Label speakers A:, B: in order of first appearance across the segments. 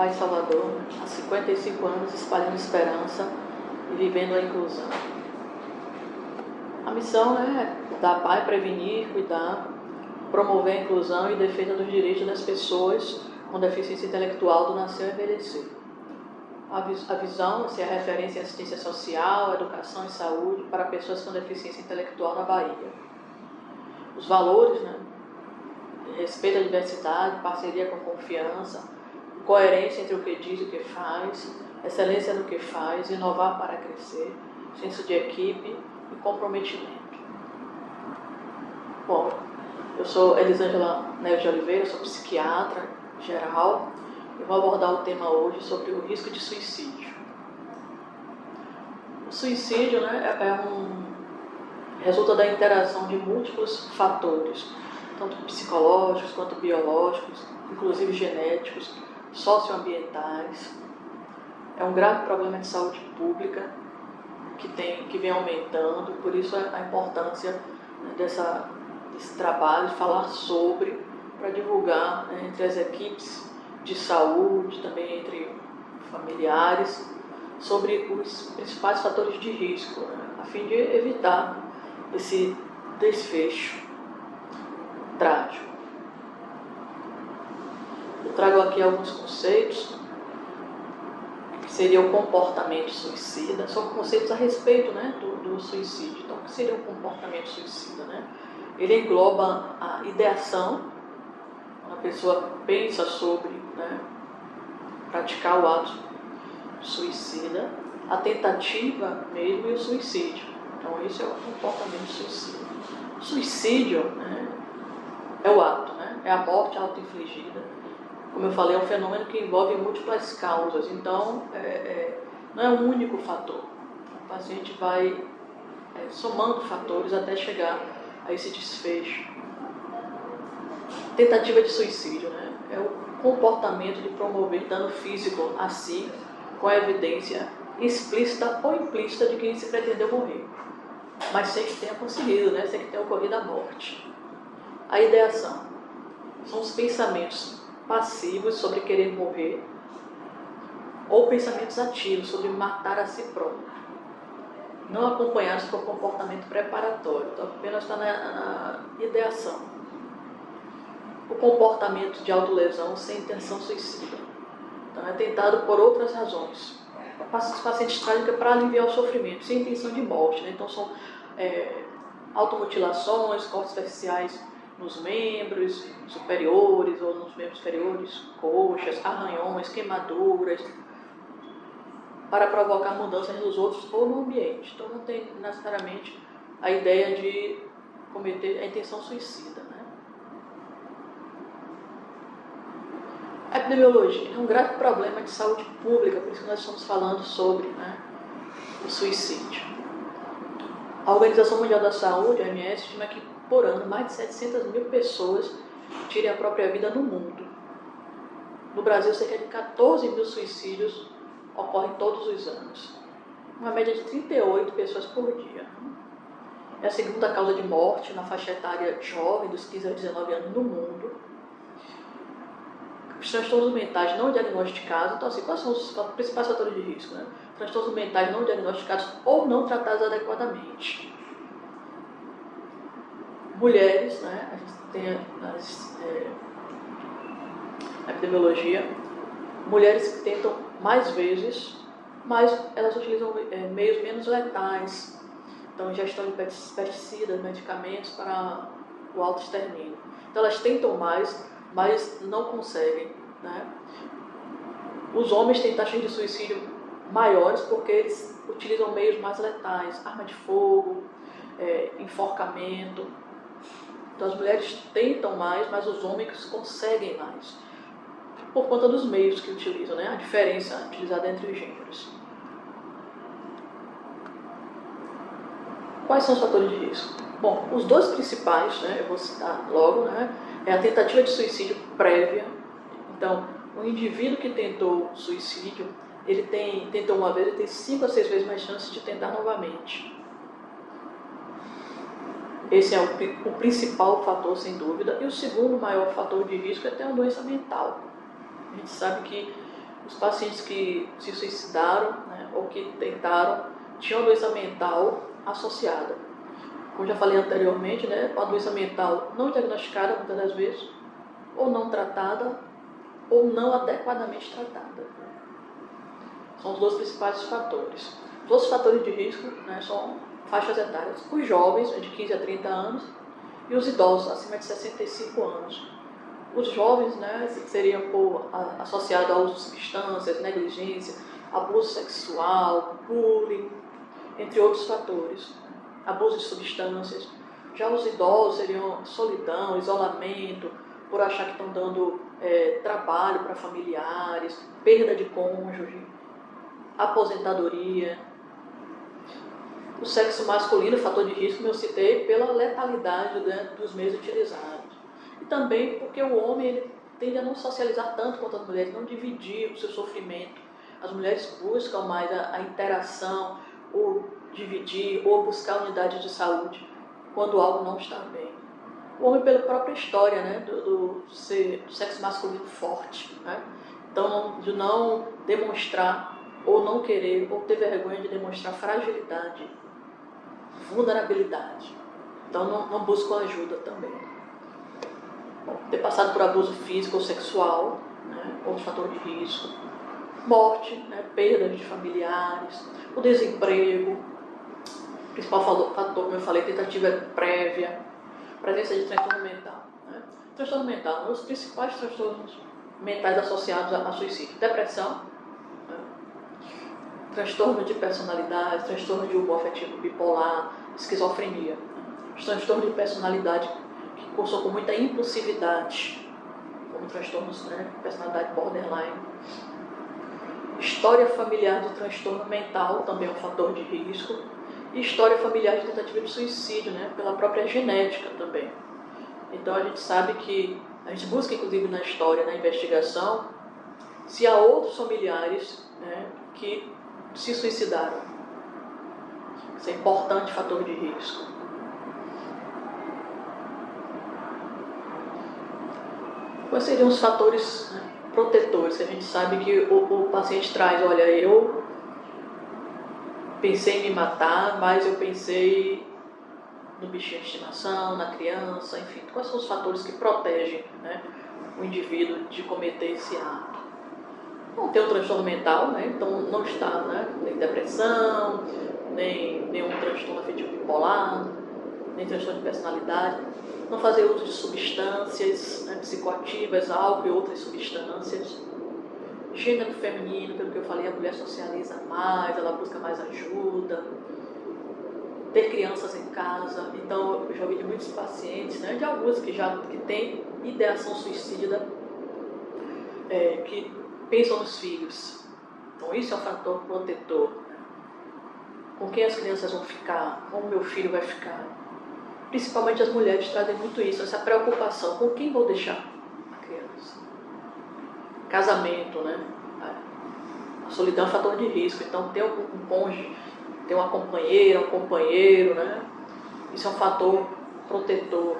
A: Paz Salvador, há 55 anos espalhando esperança e vivendo a inclusão. A missão é dar paz, prevenir, cuidar, promover a inclusão e defesa dos direitos das pessoas com deficiência intelectual do nascer ao envelhecer. A visão é ser a referência em assistência social, educação e saúde para pessoas com deficiência intelectual na Bahia. Os valores, respeito à diversidade, parceria com confiança, coerência entre o que diz e o que faz, excelência no que faz, inovar para crescer, senso de equipe e comprometimento. Bom, eu sou Elisângela Neves de Oliveira, sou psiquiatra geral e vou abordar o tema hoje sobre o risco de suicídio. O suicídio resulta da interação de múltiplos fatores, tanto psicológicos quanto biológicos, inclusive genéticos, socioambientais. É um grave problema de saúde pública que vem aumentando, por isso a importância desse trabalho, de falar sobre, para divulgar entre as equipes de saúde, também entre familiares, sobre os principais fatores de risco, a fim de evitar esse desfecho trágico. Eu trago aqui alguns conceitos que seria o comportamento suicida, são conceitos a respeito do suicídio. Então, o que seria o comportamento suicida? Ele engloba a ideação, a pessoa pensa sobre praticar o ato suicida, a tentativa mesmo e o suicídio. Então, isso é o comportamento suicida. O suicídio é o ato, é a morte auto-infligida. Como eu falei, é um fenômeno que envolve múltiplas causas, então não é um único fator. O paciente vai somando fatores até chegar a esse desfecho. Tentativa de suicídio é o comportamento de promover dano físico a si com a evidência explícita ou implícita de que se pretendeu morrer, mas sem que tenha conseguido, sem que tenha ocorrido a morte. A ideação são os pensamentos passivos sobre querer morrer ou pensamentos ativos sobre matar a si próprio, não acompanhados por comportamento preparatório, então apenas está na ideação. O comportamento de autolesão sem intenção suicida, então é tentado por outras razões. Os pacientes trazem que é para aliviar o sofrimento, sem intenção de morte, então são automutilações, cortes superficiais nos membros superiores ou nos membros inferiores, coxas, arranhões, queimaduras, para provocar mudanças nos outros ou no ambiente. Então não tem necessariamente a ideia de cometer a intenção suicida. A epidemiologia é um grave problema de saúde pública, por isso que nós estamos falando sobre o suicídio. A Organização Mundial da Saúde, a OMS, estima que por ano mais de 700 mil pessoas tirem a própria vida no mundo. No Brasil, cerca de 14 mil suicídios ocorrem todos os anos. Uma média de 38 pessoas por dia. É a segunda causa de morte na faixa etária jovem, dos 15 a 19 anos no mundo. Os transtornos mentais não diagnosticados, então quais são os principais fatores de risco? Transtornos mentais não diagnosticados ou não tratados adequadamente. Mulheres, a gente tem na epidemiologia, mulheres que tentam mais vezes, mas elas utilizam meios menos letais, então ingestão de pesticidas, medicamentos para o autoextermínio. Então elas tentam mais, mas não conseguem. Os homens têm taxas de suicídio maiores porque eles utilizam meios mais letais, arma de fogo, enforcamento. Então as mulheres tentam mais, mas os homens conseguem mais, por conta dos meios que utilizam, a diferença utilizada entre os gêneros. Quais são os fatores de risco? Bom, os dois principais, eu vou citar logo, é a tentativa de suicídio prévia. Então, o indivíduo que tentou suicídio, tentou uma vez, ele tem 5 a 6 vezes mais chances de tentar novamente. Esse é o principal fator, sem dúvida. E o segundo maior fator de risco é ter uma doença mental. A gente sabe que Os pacientes que se suicidaram, né, ou que tentaram, tinham doença mental associada. Como já falei anteriormente, né, uma doença mental não diagnosticada muitas das vezes, ou não tratada, ou não adequadamente tratada. São os dois principais fatores. Os outros fatores de risco, né, são faixas etárias. Os jovens, de 15 a 30 anos, e os idosos, acima de 65 anos. Os jovens, né, seriam associados ao uso de substâncias, negligência, abuso sexual, bullying, entre outros fatores. Abuso de substâncias. Já os idosos seriam solidão, isolamento, por achar que estão dando trabalho para familiares, perda de cônjuge, aposentadoria. O sexo masculino, fator de risco, eu citei pela letalidade, né, dos meios utilizados. E também porque o homem ele tende a não socializar tanto quanto as mulheres, não dividir o seu sofrimento. As mulheres buscam mais a interação, ou dividir, ou buscar unidade de saúde quando algo não está bem. O homem, pela própria história, né, do sexo masculino forte, né? Então, de não demonstrar, ou não querer, ou ter vergonha de demonstrar fragilidade, vulnerabilidade. Então, não buscam ajuda também. Bom, ter passado por abuso físico ou sexual, né, outro fator de risco. Morte, né, perda de familiares, o desemprego, o principal fator, como eu falei, tentativa prévia, presença de transtorno mental. Né? Transtorno mental, um dos principais transtornos mentais associados a suicídio. Depressão, né? Transtorno de personalidade, transtorno de humor afetivo bipolar, esquizofrenia. Né? Os transtornos de personalidade que cursam com muita impulsividade, como transtornos, né, de personalidade borderline. História familiar de transtorno mental também é um fator de risco. E história familiar de tentativa de suicídio, né, pela própria genética também. Então a gente sabe que, a gente busca inclusive na história, na investigação, se há outros familiares, né, que se suicidaram. Isso é um importante fator de risco. Quais seriam os fatores, né, protetores, que a gente sabe que o paciente traz? Olha, eu pensei em me matar, mas eu pensei no bichinho de estimação, na criança, enfim. Quais são os fatores que protegem, né, o indivíduo de cometer esse ato? Não tem um transtorno mental, né, então não está, né, nem depressão, nem nenhum transtorno afetivo bipolar, nem transtorno de personalidade. Não fazer uso de substâncias, né, psicoativas, álcool e outras substâncias. Gênero feminino, pelo que eu falei, a mulher socializa mais, ela busca mais ajuda. Ter crianças em casa. Então, eu já ouvi de muitos pacientes, né, de alguns que têm ideação suicida, que pensam nos filhos. Então, isso é um fator protetor. Né? Com quem as crianças vão ficar? Como meu filho vai ficar? Principalmente as mulheres trazem muito isso, essa preocupação. Com quem vou deixar a criança? Casamento, né? A solidão é um fator de risco. Então, ter um cônjuge, ter uma companheira, um companheiro, né? Isso é um fator protetor.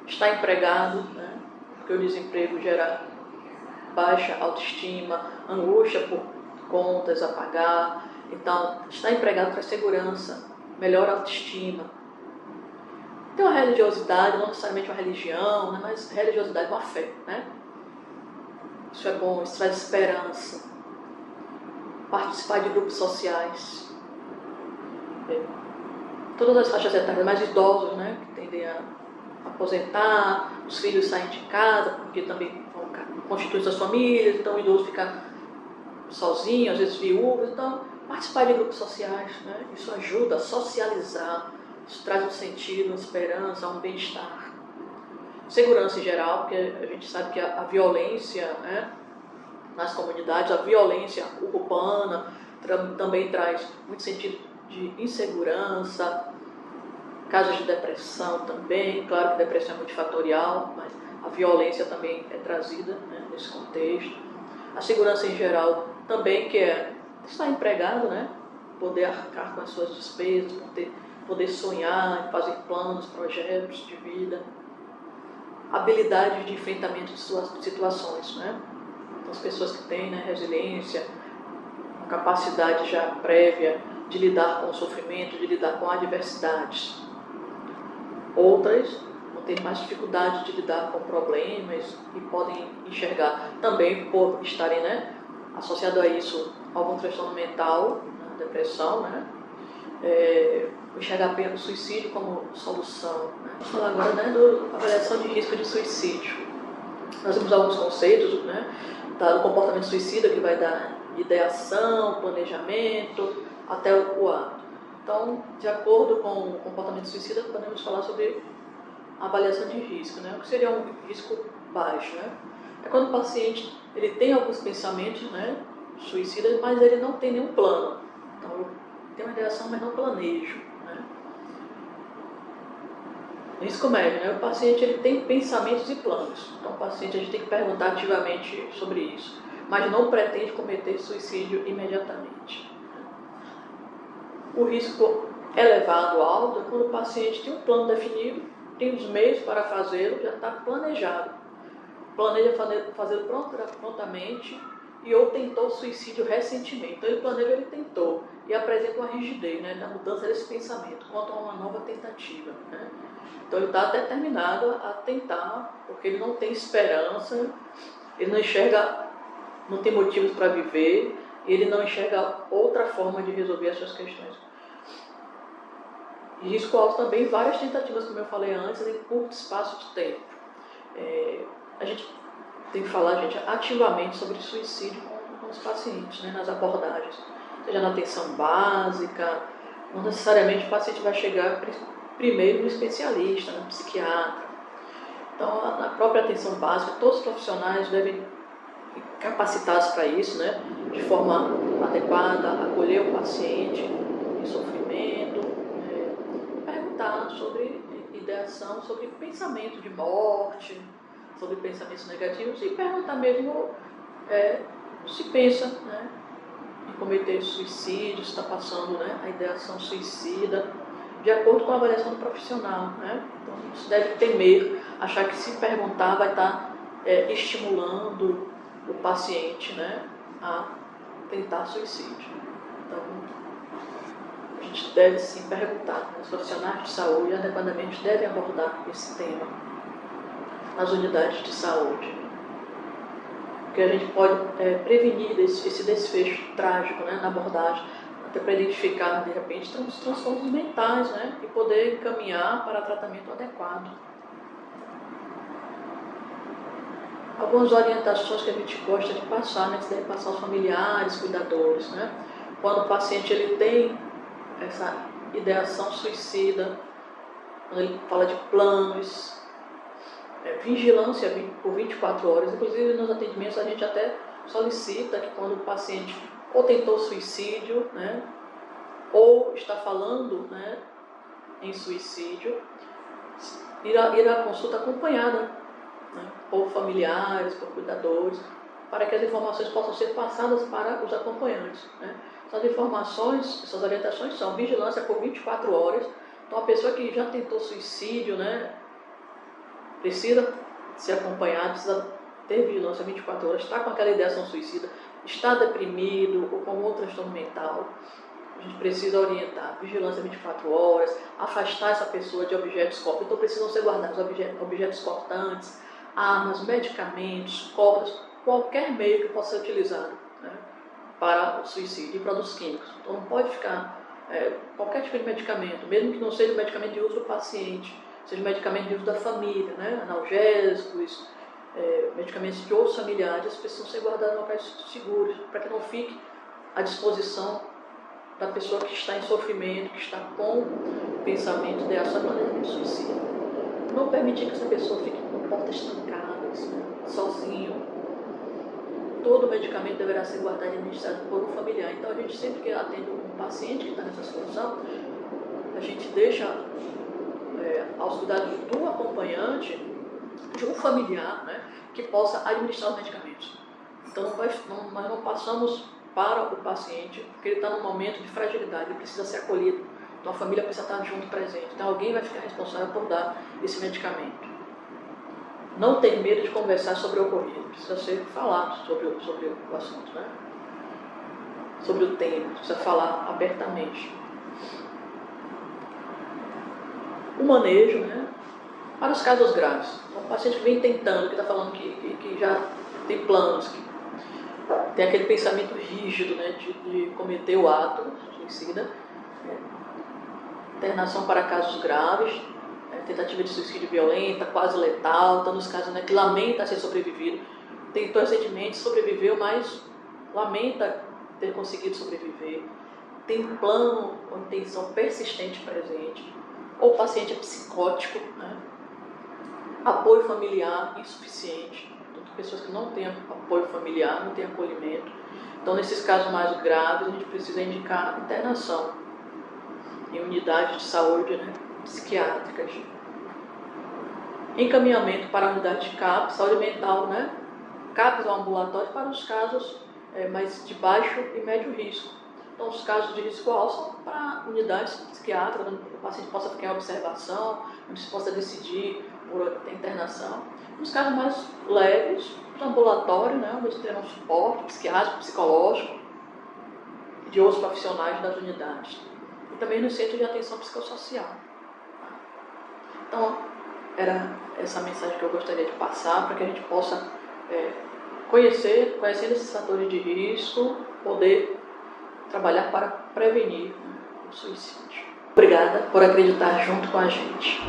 A: Estar empregado, né? Porque o desemprego gera baixa autoestima, angústia por contas a pagar. Então, estar empregado traz segurança, melhor autoestima. Tem uma religiosidade, não necessariamente uma religião, né? Mas religiosidade, uma fé, né? Isso é bom, isso traz esperança. Participar de grupos sociais. Todas as faixas etárias, mais idosos, né, que tendem a aposentar, os filhos saem de casa, porque também constituem suas famílias, então o idoso fica sozinho, às vezes viúvo. Então, participar de grupos sociais, né, isso ajuda a socializar, isso traz um sentido, uma esperança, um bem-estar. Segurança em geral, porque a gente sabe que a violência, né, nas comunidades, a violência urbana também traz muito sentido de insegurança, casos de depressão também. Claro que a depressão é multifatorial, mas a violência também é trazida, né, nesse contexto. A segurança em geral também, que é estar empregado, né, poder arcar com as suas despesas, poder sonhar, fazer planos, projetos de vida. Habilidade de enfrentamento de suas situações, né? Então, as pessoas que têm, né, resiliência, uma capacidade já prévia de lidar com o sofrimento, de lidar com adversidades. Outras vão ter mais dificuldade de lidar com problemas e podem enxergar também, por estarem, né, associado a isso, algum transtorno mental, depressão, né, enxergar apenas o suicídio como solução. Né. Vamos falar agora, né, da avaliação de risco de suicídio. Nós temos alguns conceitos, né, do comportamento suicida, que vai dar ideação, planejamento, até o ato. Então, de acordo com o comportamento suicida, podemos falar sobre a avaliação de risco, né? O que seria um risco baixo, né? É quando o paciente ele tem alguns pensamentos, né, suicidas, mas ele não tem nenhum plano. Então, eu tenho uma ideação, mas não planejo, né? Risco médio, né? O paciente ele tem pensamentos e planos. Então, o paciente a gente tem que perguntar ativamente sobre isso, mas não pretende cometer suicídio imediatamente. O risco elevado, alto, é quando o paciente tem um plano definido, tem os meios para fazê-lo, já está planejado. Planeja fazê-lo prontamente e ou tentou suicídio recentemente. Então ele planeja, ele tentou e apresenta uma rigidez, né, na mudança desse pensamento quanto a uma nova tentativa. Né? Então ele está determinado a tentar, porque ele não tem esperança, ele não enxerga, não tem motivos para viver, ele não enxerga outra forma de resolver as suas questões. E risco alto também, várias tentativas, como eu falei antes, em curto espaço de tempo. A gente tem que falar, gente, ativamente sobre suicídio com os pacientes, né, nas abordagens. Seja na atenção básica, não necessariamente o paciente vai chegar primeiro no especialista, no psiquiatra. Então, na própria atenção básica, todos os profissionais devem ser capacitados para isso, né, de forma adequada, acolher o paciente em sofrimento, perguntar sobre ideação, sobre pensamento de morte, sobre pensamentos negativos e perguntar mesmo se pensa, né, em cometer suicídio, se está passando, né, a ideação suicida, de acordo com a avaliação do profissional. Né? Então, não se deve temer, achar que se perguntar vai estar estimulando o paciente, né, a tentar suicídio. Então, a gente deve sim perguntar. Os profissionais de saúde adequadamente devem abordar esse tema nas unidades de saúde. Porque a gente pode prevenir esse desfecho trágico, né, na abordagem, até para identificar, de repente, transtornos mentais, né, e poder encaminhar para tratamento adequado. Algumas orientações que a gente gosta de passar, né, que se deve passar aos familiares, cuidadores. Né? Quando o paciente ele tem essa ideação suicida, quando ele fala de planos, vigilância por 24 horas. Inclusive, nos atendimentos, a gente até solicita que quando o paciente ou tentou suicídio, né, ou está falando, né, em suicídio, ir à consulta acompanhada, né, por familiares, por cuidadores, para que as informações possam ser passadas para os acompanhantes. Né. Essas informações, essas orientações são vigilância por 24 horas. Então, a pessoa que já tentou suicídio, né, precisa ser acompanhado, precisa ter vigilância 24 horas, está com aquela ideação suicida, está deprimido ou com outro transtorno mental. A gente precisa orientar, vigilância 24 horas, afastar essa pessoa de objetos cortantes. Então precisam ser guardados objetos cortantes, armas, medicamentos, cordas, qualquer meio que possa ser utilizado, né, para o suicídio, e produtos químicos. Então não pode ficar qualquer tipo de medicamento, mesmo que não seja um medicamento de uso do paciente, seja um medicamento de uso da família, né, analgésicos, medicamentos de outros familiares, precisam ser guardados em locais seguros, para que não fique à disposição da pessoa que está em sofrimento, que está com pensamento, ideação e planejamento suicida. Não permitir que essa pessoa fique com portas trancadas, né, sozinho. Todo medicamento deverá ser guardado e administrado por um familiar. Então, a gente sempre que atende um paciente que está nessa situação, a gente deixa aos cuidados do acompanhante, de um familiar, né, que possa administrar os medicamentos. Então, nós não passamos para o paciente, porque ele está num momento de fragilidade, ele precisa ser acolhido. Então, a família precisa estar junto, presente. Então, alguém vai ficar responsável por dar esse medicamento. não ter medo de conversar sobre o ocorrido, precisa ser falar sobre o assunto, né? Sobre o tema, precisa falar abertamente. O manejo, né? Para os casos graves, o paciente que vem tentando, que está falando que já tem planos, que tem aquele pensamento rígido, né, de cometer o ato suicida, né? Internação para casos graves, tentativa de suicídio violenta, quase letal, então nos casos, né, que lamenta ter sobrevivido, tentou recentemente, sobreviveu, mas lamenta ter conseguido sobreviver, tem plano ou intenção persistente presente, ou o paciente é psicótico, né? Apoio familiar insuficiente, pessoas que não têm apoio familiar, não têm acolhimento. Então, nesses casos mais graves, a gente precisa indicar internação em unidades de saúde, né, psiquiátricas. Encaminhamento para a unidade de CAPS, saúde mental, né, CAPS ou ambulatório para os casos mais de baixo e médio risco. Então, os casos de risco alto são para unidades psiquiátricas, onde o paciente possa ficar em observação, onde se possa decidir por internação. Nos casos mais leves, os ambulatórios, né, onde terão suporte psiquiátrico, psicológico, de outros profissionais das unidades. E também no centro de atenção psicossocial. Então, era essa mensagem que eu gostaria de passar, para que a gente possa conhecendo esses fatores de risco, poder trabalhar para prevenir, né, o suicídio. Obrigada por acreditar junto com a gente.